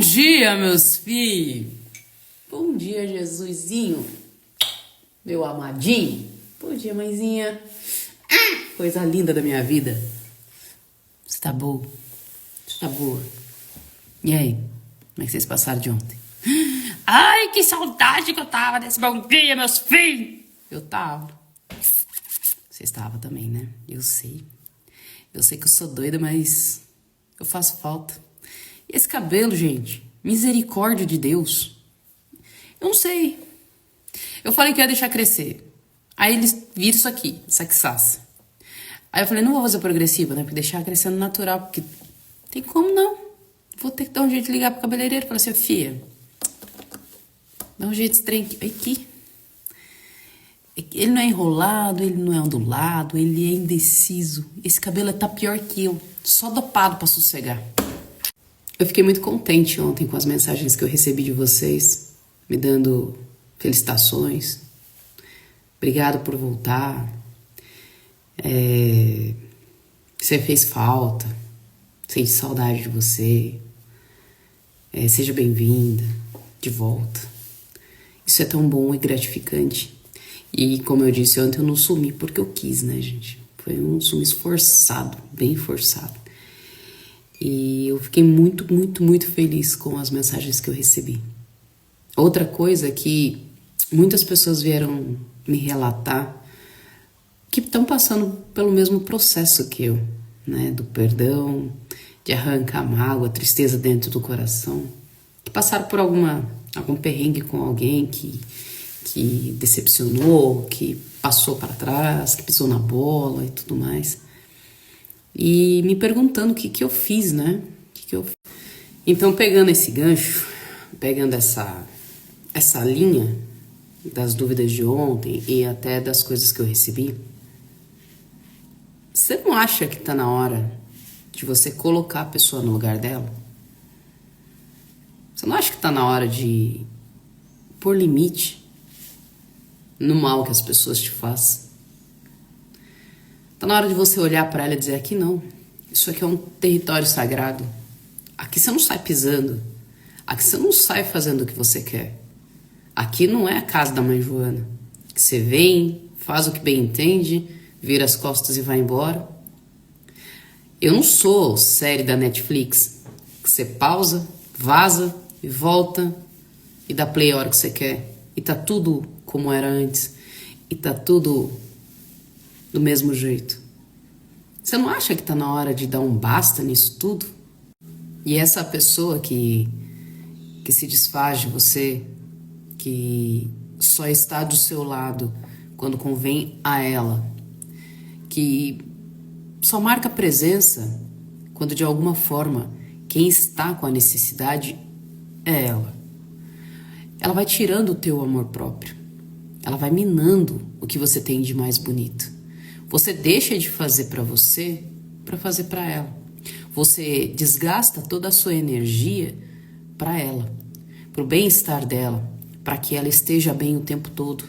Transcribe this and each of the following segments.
dia, meus filhos. Bom dia, Jesusinho, meu amadinho. Bom dia, mãezinha. Coisa linda da minha vida. Você tá boa? Você tá boa? E aí? Como é que vocês passaram de ontem? Ai, que saudade que eu tava desse bom dia, meus filhos. Eu tava. Você estava também, né? Eu sei. Eu sei que eu sou doida, mas eu faço falta. E esse cabelo, gente? Misericórdia de Deus. Eu não sei. Eu falei que ia deixar crescer. Aí eles viram isso aqui, essa quiçaça. Aí eu falei, não vou fazer progressiva, né? Porque deixar crescendo natural, porque tem como não. Vou ter que dar um jeito de ligar pro cabeleireiro e falar assim, fia, dá um jeito de trem aqui. Ele não é enrolado, ele não é ondulado, ele é indeciso. Esse cabelo tá pior que eu, só dopado pra sossegar. Eu fiquei muito contente ontem com as mensagens que eu recebi de vocês, me dando felicitações. Obrigado por voltar. Você fez falta. Senti saudade de você. Seja bem-vinda de volta. Isso é tão bom e gratificante. E como eu disse ontem, eu não sumi porque eu quis, né, gente? Foi um sumiço forçado, bem forçado. E eu fiquei muito, muito, muito feliz com as mensagens que eu recebi. Outra coisa é que muitas pessoas vieram me relatar que estão passando pelo mesmo processo que eu, né? Do perdão, de arrancar a mágoa, a tristeza dentro do coração. Que passaram por algum perrengue com alguém que decepcionou, que passou para trás, que pisou na bola e tudo mais. E me perguntando o que eu fiz, né? Então, pegando esse gancho, pegando essa linha das dúvidas de ontem e até das coisas que eu recebi, você não acha que tá na hora de você colocar a pessoa no lugar dela? Você não acha que tá na hora de pôr limite no mal que as pessoas te fazem? Tá na hora de você olhar pra ela e dizer, aqui não, isso aqui é um território sagrado. Aqui você não sai pisando. Aqui você não sai fazendo o que você quer. Aqui não é a casa da mãe Joana, que você vem, faz o que bem entende, vira as costas e vai embora. Eu não sou série da Netflix, que você pausa, vaza e volta e dá play a hora que você quer. E tá tudo como era antes. E tá tudo do mesmo jeito. Você não acha que tá na hora de dar um basta nisso tudo? E essa pessoa que se desfaz de você, que só está do seu lado quando convém a ela, que só marca presença quando de alguma forma quem está com a necessidade é ela. Ela vai tirando o teu amor próprio. Ela vai minando o que você tem de mais bonito. Você deixa de fazer para você para fazer para ela. Você desgasta toda a sua energia para ela, para o bem-estar dela, para que ela esteja bem o tempo todo.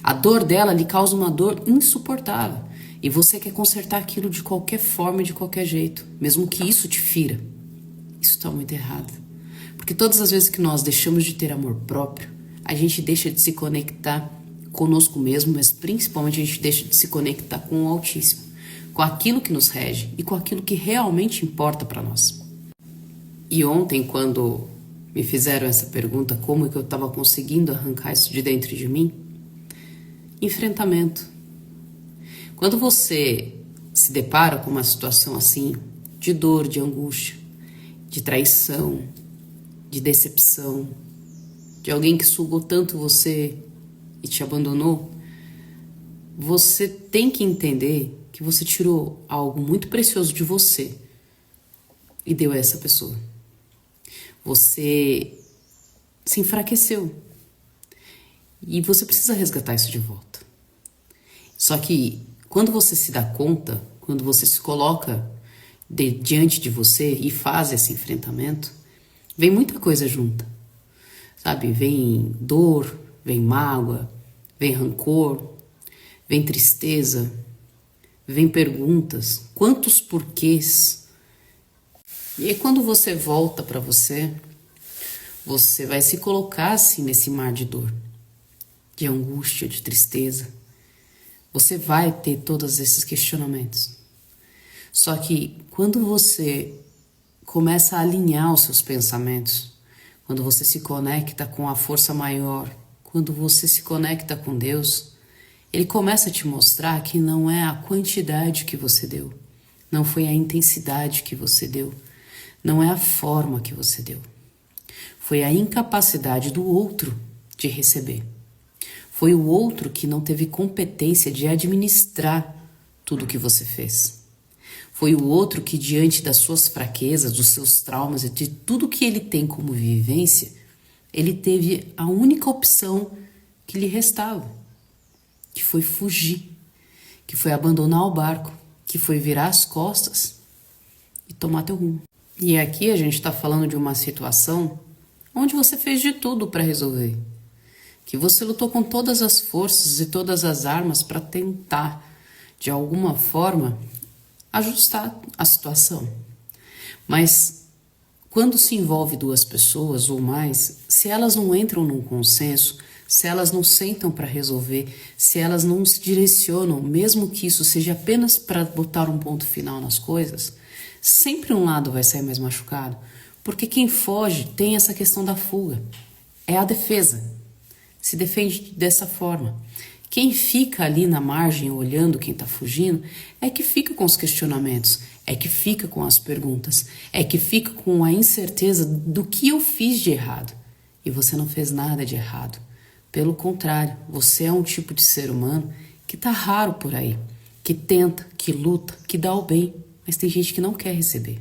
A dor dela lhe causa uma dor insuportável e você quer consertar aquilo de qualquer forma e de qualquer jeito, mesmo que isso te fira. Isso está muito errado. Porque todas as vezes que nós deixamos de ter amor próprio, a gente deixa de se conectar conosco mesmo, mas principalmente a gente deixa de se conectar com o Altíssimo, com aquilo que nos rege e com aquilo que realmente importa para nós. E ontem, quando me fizeram essa pergunta, como é que eu estava conseguindo arrancar isso de dentro de mim? Enfrentamento. Quando você se depara com uma situação assim, de dor, de angústia, de traição, de decepção, de alguém que sugou tanto você e te abandonou, você tem que entender que você tirou algo muito precioso de você e deu a essa pessoa. Você se enfraqueceu e você precisa resgatar isso de volta. Só que quando você se dá conta, quando você se coloca diante de você e faz esse enfrentamento, vem muita coisa junta, sabe? Vem dor, vem mágoa, vem rancor, vem tristeza, vem perguntas, quantos porquês. E aí quando você volta para você, Você vai se colocar assim nesse mar de dor, de angústia, de tristeza. Você vai ter todos esses questionamentos. Só que quando você começa a alinhar os seus pensamentos, quando você se conecta com a força maior, quando você se conecta com Deus, Ele começa a te mostrar que não é a quantidade que você deu, não foi a intensidade que você deu, não é a forma que você deu. Foi a incapacidade do outro de receber. Foi o outro que não teve competência de administrar tudo o que você fez. Foi o outro que, diante das suas fraquezas, dos seus traumas e de tudo que ele tem como vivência, ele teve a única opção que lhe restava, que foi fugir, que foi abandonar o barco, que foi virar as costas e tomar teu rumo. E aqui a gente está falando de uma situação onde você fez de tudo para resolver, que você lutou com todas as forças e todas as armas para tentar, de alguma forma, ajustar a situação. Mas quando se envolve duas pessoas ou mais, se elas não entram num consenso, se elas não sentam para resolver, se elas não se direcionam, mesmo que isso seja apenas para botar um ponto final nas coisas, sempre um lado vai sair mais machucado, porque quem foge tem essa questão da fuga, é a defesa, se defende dessa forma. Quem fica ali na margem olhando quem está fugindo é que fica com os questionamentos, é que fica com as perguntas, é que fica com a incerteza do que eu fiz de errado. E você não fez nada de errado. Pelo contrário, você é um tipo de ser humano que está raro por aí, que tenta, que luta, que dá o bem, mas tem gente que não quer receber.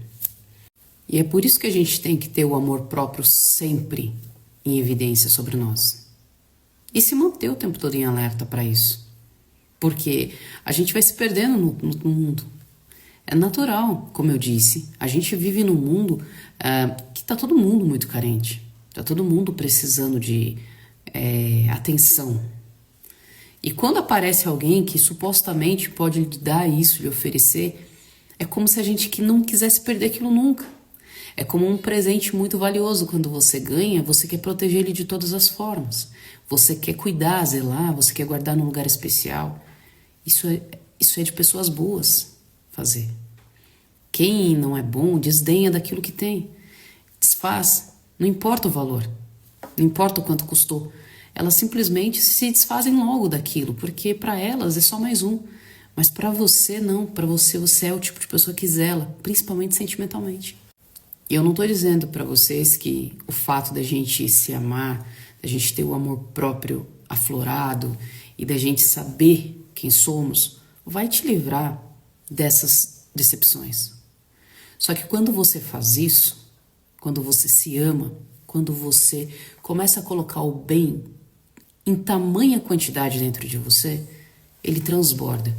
E é por isso que a gente tem que ter o amor próprio sempre em evidência sobre nós. E se manter o tempo todo em alerta para isso. Porque a gente vai se perdendo no mundo. É natural, como eu disse. A gente vive num mundo que está todo mundo muito carente. Está todo mundo precisando de atenção. E quando aparece alguém que supostamente pode lhe dar isso, lhe oferecer, é como se a gente que não quisesse perder aquilo nunca. É como um presente muito valioso. Quando você ganha, você quer proteger ele de todas as formas. Você quer cuidar, zelar, você quer guardar num lugar especial. Isso é de pessoas boas fazer. Quem não é bom desdenha daquilo que tem. Desfaz, não importa o valor, não importa o quanto custou. Elas simplesmente se desfazem logo daquilo, porque para elas é só mais um. Mas para você não, para você é o tipo de pessoa que zela, principalmente sentimentalmente. E eu não estou dizendo para vocês que o fato da gente se amar, da gente ter o amor próprio aflorado e da gente saber quem somos, vai te livrar dessas decepções. Só que quando você faz isso, quando você se ama, quando você começa a colocar o bem em tamanha quantidade dentro de você, ele transborda.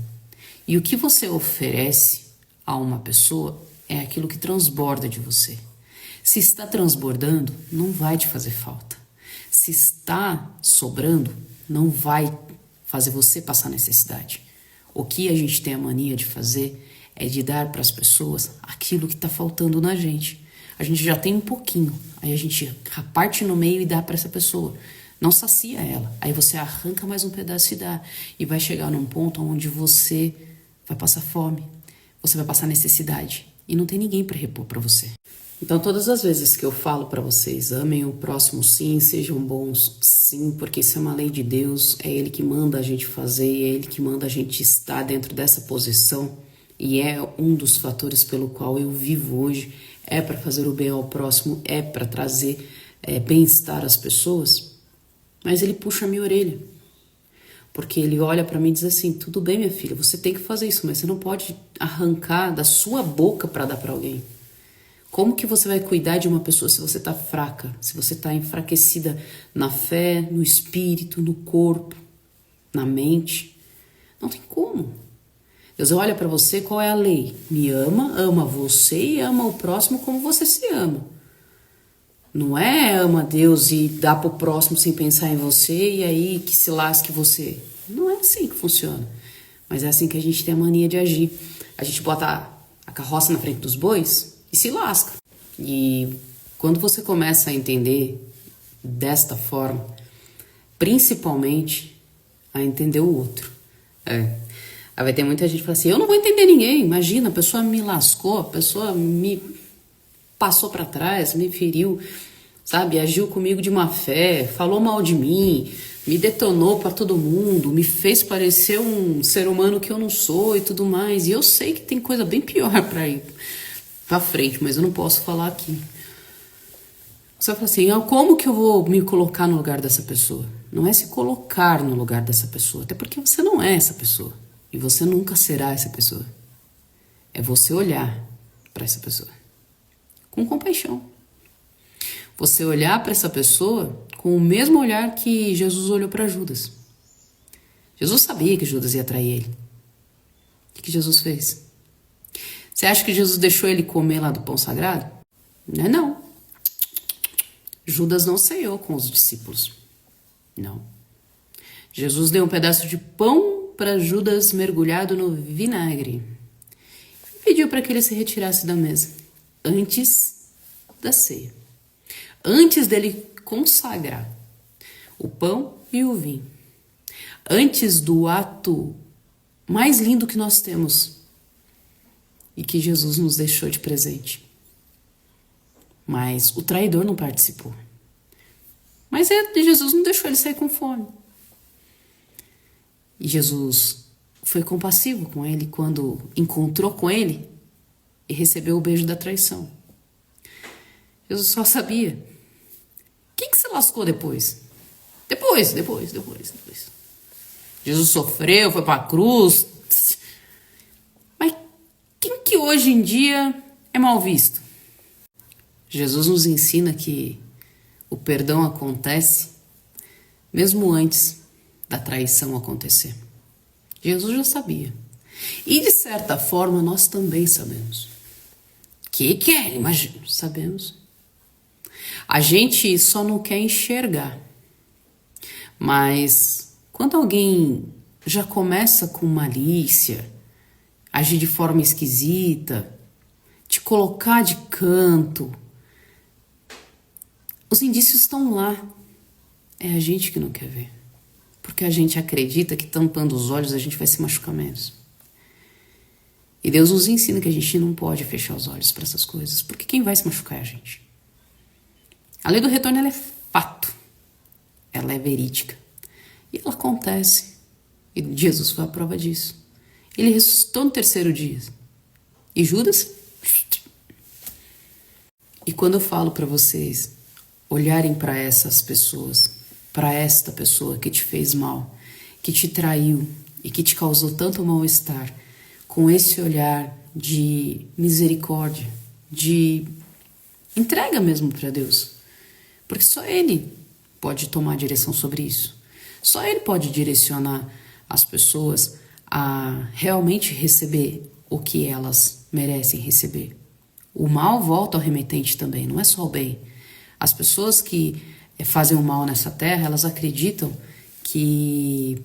E o que você oferece a uma pessoa é aquilo que transborda de você. Se está transbordando, não vai te fazer falta. Se está sobrando, não vai fazer você passar necessidade. O que a gente tem a mania de fazer é de dar para as pessoas aquilo que está faltando na gente. A gente já tem um pouquinho, aí a gente parte no meio e dá para essa pessoa. Não sacia ela, aí você arranca mais um pedaço e dá. E vai chegar num ponto onde você vai passar fome, você vai passar necessidade. E não tem ninguém para repor para você. Então, todas as vezes que eu falo para vocês, amem o próximo sim, sejam bons sim, porque isso é uma lei de Deus, é Ele que manda a gente fazer, é Ele que manda a gente estar dentro dessa posição, e é um dos fatores pelo qual eu vivo hoje, é para fazer o bem ao próximo, é para trazer bem-estar às pessoas, mas Ele puxa a minha orelha, porque Ele olha para mim e diz assim, tudo bem minha filha, você tem que fazer isso, mas você não pode arrancar da sua boca para dar para alguém. Como que você vai cuidar de uma pessoa se você está fraca, se você está enfraquecida na fé, no espírito, no corpo, na mente? Não tem como. Deus olha para você, qual é a lei? Me ama, ama você e ama o próximo como você se ama. Não é ama Deus e dá pro próximo sem pensar em você e aí que se lasque você. Não é assim que funciona. Mas é assim que a gente tem a mania de agir. A gente bota a carroça na frente dos bois e se lasca. E quando você começa a entender desta forma, principalmente a entender o outro. Aí vai ter muita gente que fala assim, eu não vou entender ninguém, imagina, a pessoa me lascou, a pessoa me passou pra trás, me feriu, sabe, agiu comigo de má fé, falou mal de mim, me detonou pra todo mundo, me fez parecer um ser humano que eu não sou e tudo mais. E eu sei que tem coisa bem pior pra ir pra frente, mas eu não posso falar aqui. Você vai falar assim, como que eu vou me colocar no lugar dessa pessoa? Não é se colocar no lugar dessa pessoa, até porque você não é essa pessoa. E você nunca será essa pessoa. É você olhar pra essa pessoa com compaixão. Você olhar para essa pessoa com o mesmo olhar que Jesus olhou para Judas. Jesus sabia que Judas ia trair ele. O que Jesus fez? Você acha que Jesus deixou ele comer lá do pão sagrado? Não. Judas não ceiou com os discípulos. Não. Jesus deu um pedaço de pão para Judas mergulhado no vinagre. E pediu para que ele se retirasse da mesa antes da ceia. Antes dele consagrar o pão e o vinho. Antes do ato mais lindo que nós temos e que Jesus nos deixou de presente. Mas o traidor não participou. Mas Jesus não deixou ele sair com fome. E Jesus foi compassivo com ele quando encontrou com ele e recebeu o beijo da traição. Jesus só sabia. Quem que se lascou depois? Depois. Jesus sofreu, foi para a cruz. Mas quem que hoje em dia é mal visto? Jesus nos ensina que o perdão acontece mesmo antes da traição acontecer. Jesus já sabia. E de certa forma nós também sabemos. Que é? Imagino, sabemos. A gente só não quer enxergar. Mas quando alguém já começa com malícia, agir de forma esquisita, te colocar de canto, os indícios estão lá. É a gente que não quer ver. Porque a gente acredita que tampando os olhos a gente vai se machucar menos. E Deus nos ensina que a gente não pode fechar os olhos para essas coisas, porque quem vai se machucar é a gente. A lei do retorno ela é fato, ela é verídica e ela acontece. E Jesus foi a prova disso. Ele ressuscitou no terceiro dia. E Judas? E quando eu falo para vocês olharem para essas pessoas, para esta pessoa que te fez mal, que te traiu e que te causou tanto mal-estar, com esse olhar de misericórdia, de entrega mesmo para Deus. Porque só Ele pode tomar direção sobre isso. Só Ele pode direcionar as pessoas a realmente receber o que elas merecem receber. O mal volta ao remetente também, não é só o bem. As pessoas que fazem o mal nessa terra, elas acreditam que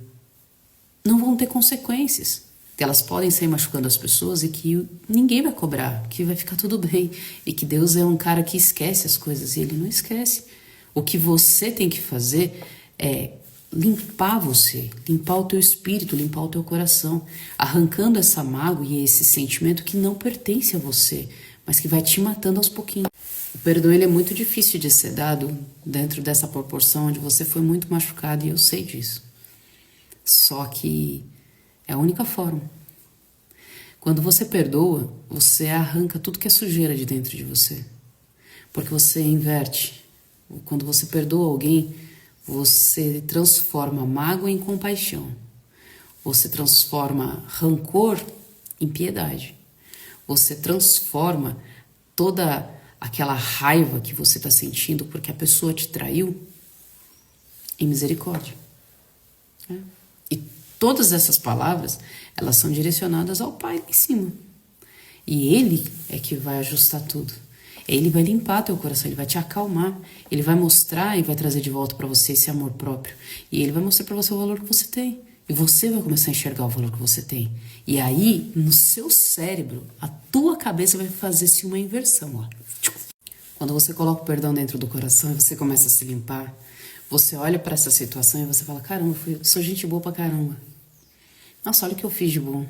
não vão ter consequências. Que elas podem sair machucando as pessoas e que ninguém vai cobrar, que vai ficar tudo bem. E que Deus é um cara que esquece as coisas, e Ele não esquece. O que você tem que fazer é limpar você, limpar o teu espírito, limpar o teu coração, arrancando essa mágoa e esse sentimento que não pertence a você, mas que vai te matando aos pouquinhos. O perdão ele é muito difícil de ser dado dentro dessa proporção onde você foi muito machucado, e eu sei disso. Só que é a única forma. Quando você perdoa, você arranca tudo que é sujeira de dentro de você. Porque você inverte. Quando você perdoa alguém, você transforma mágoa em compaixão. Você transforma rancor em piedade. Você transforma toda aquela raiva que você está sentindo porque a pessoa te traiu em misericórdia. E todas essas palavras, elas são direcionadas ao Pai lá em cima. E Ele é que vai ajustar tudo. Ele vai limpar teu coração, Ele vai te acalmar. Ele vai mostrar e vai trazer de volta para você esse amor próprio. E Ele vai mostrar para você o valor que você tem. E você vai começar a enxergar o valor que você tem. E aí, no seu cérebro, a tua cabeça vai fazer-se uma inversão. Ó. Quando você coloca o perdão dentro do coração e você começa a se limpar, você olha para essa situação e você fala, caramba, sou gente boa pra caramba. Nossa, olha o que eu fiz de bom.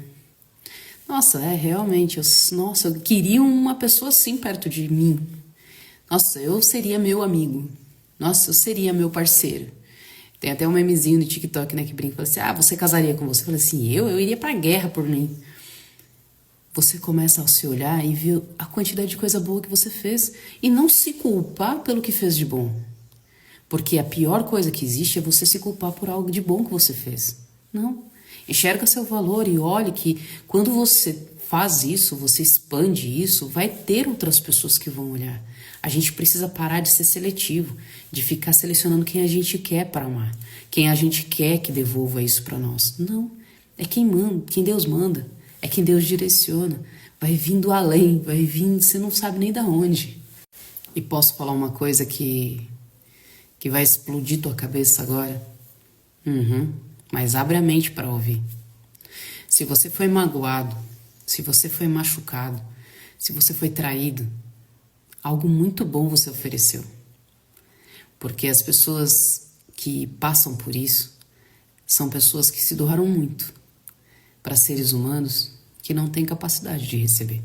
Nossa, realmente, nossa, eu queria uma pessoa assim perto de mim. Nossa, eu seria meu amigo. Nossa, eu seria meu parceiro. Tem até um memezinho no TikTok, né, que brinca, fala assim, você casaria com você? Eu falei assim, eu iria pra guerra por mim. Você começa a se olhar e ver a quantidade de coisa boa que você fez e não se culpar pelo que fez de bom. Porque a pior coisa que existe é você se culpar por algo de bom que você fez. Não. Enxerga seu valor e olhe que quando você faz isso, você expande isso, vai ter outras pessoas que vão olhar. A gente precisa parar de ser seletivo, de ficar selecionando quem a gente quer para amar, quem a gente quer que devolva isso para nós. Não. É quem manda, quem Deus manda. É quem Deus direciona. Vai vindo além, vai vindo, você não sabe nem da onde. E posso falar uma coisa que vai explodir tua cabeça agora? Mas abre a mente para ouvir. Se você foi magoado, se você foi machucado, se você foi traído, algo muito bom você ofereceu. Porque as pessoas que passam por isso são pessoas que se doaram muito para seres humanos que não têm capacidade de receber,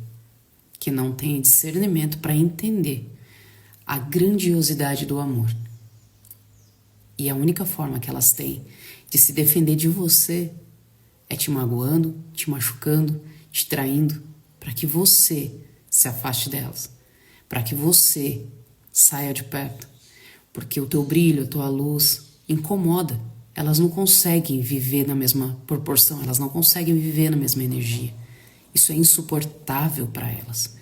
que não têm discernimento para entender a grandiosidade do amor. E a única forma que elas têm de se defender de você é te magoando, te machucando, te traindo, para que você se afaste delas, para que você saia de perto, porque o teu brilho, a tua luz incomoda. Elas não conseguem viver na mesma proporção, elas não conseguem viver na mesma energia. Isso é insuportável para elas.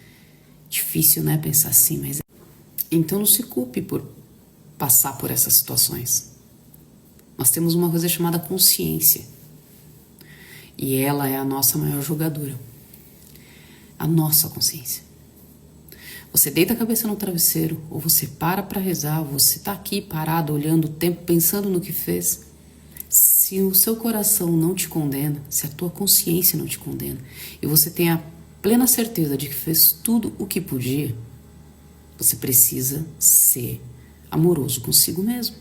Difícil, né, pensar assim, mas... Então não se culpe por passar por essas situações. Nós temos uma coisa chamada consciência. E ela é a nossa maior jogadora. A nossa consciência. Você deita a cabeça no travesseiro, ou você para rezar, ou você tá aqui parado, olhando o tempo, pensando no que fez. Se o seu coração não te condena, se a tua consciência não te condena, e você tem a plena certeza de que fez tudo o que podia, você precisa ser amoroso consigo mesmo.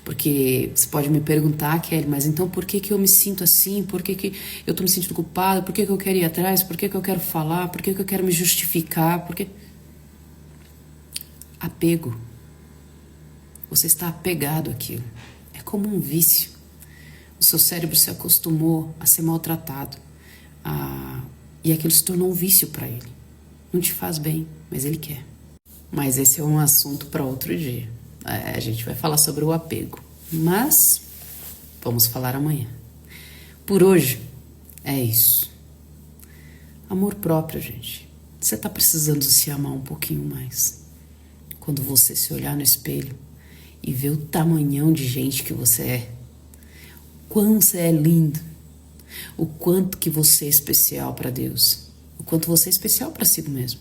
Porque você pode me perguntar, Kelly, mas então por que eu me sinto assim? Por que eu tô me sentindo culpada? Por que eu quero ir atrás? Por que eu quero falar? Por que eu quero me justificar? Porque apego. Você está apegado àquilo. É como um vício. O seu cérebro se acostumou a ser maltratado. E aquilo se tornou um vício para ele. Não te faz bem, mas ele quer. Mas esse é um assunto para outro dia. A gente vai falar sobre o apego. Mas vamos falar amanhã. Por hoje, é isso. Amor próprio, gente. Você tá precisando se amar um pouquinho mais. Quando você se olhar no espelho e ver o tamanhão de gente que você é. Quão você é lindo. O quanto que você é especial para Deus. O quanto você é especial para si mesmo.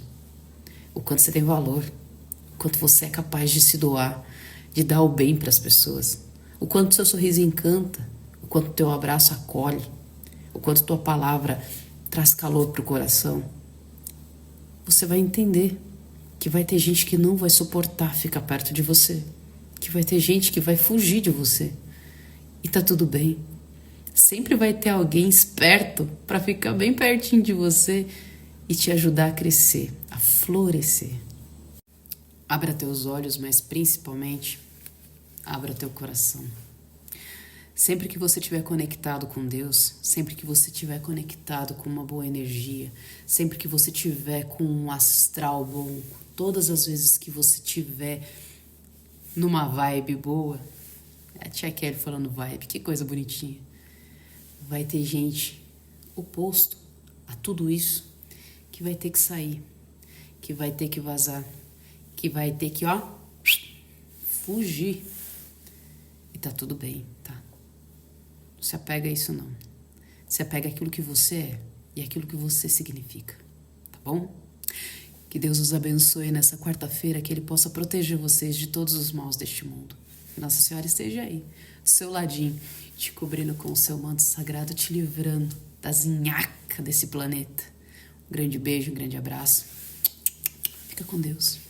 O quanto você tem valor. O quanto você é capaz de se doar, de dar o bem para as pessoas. O quanto seu sorriso encanta. O quanto teu abraço acolhe. O quanto tua palavra traz calor pro coração. Você vai entender que vai ter gente que não vai suportar ficar perto de você. Que vai ter gente que vai fugir de você. E tá tudo bem. Sempre vai ter alguém esperto para ficar bem pertinho de você e te ajudar a crescer, a florescer. Abra teus olhos, mas principalmente, abra teu coração. Sempre que você estiver conectado com Deus, sempre que você estiver conectado com uma boa energia, sempre que você estiver com um astral bom, todas as vezes que você estiver numa vibe boa, é a tia Kelly falando vibe, que coisa bonitinha. Vai ter gente oposto a tudo isso que vai ter que sair, que vai ter que vazar, que vai ter que, fugir. E tá tudo bem, tá? Não se apega a isso, não. Se apega àquilo que você é e àquilo que você significa, tá bom? Que Deus os abençoe nessa quarta-feira, que Ele possa proteger vocês de todos os maus deste mundo. Que Nossa Senhora esteja aí, do seu ladinho, te cobrindo com o seu manto sagrado, te livrando das nhaca desse planeta. Um grande beijo, um grande abraço. Fica com Deus.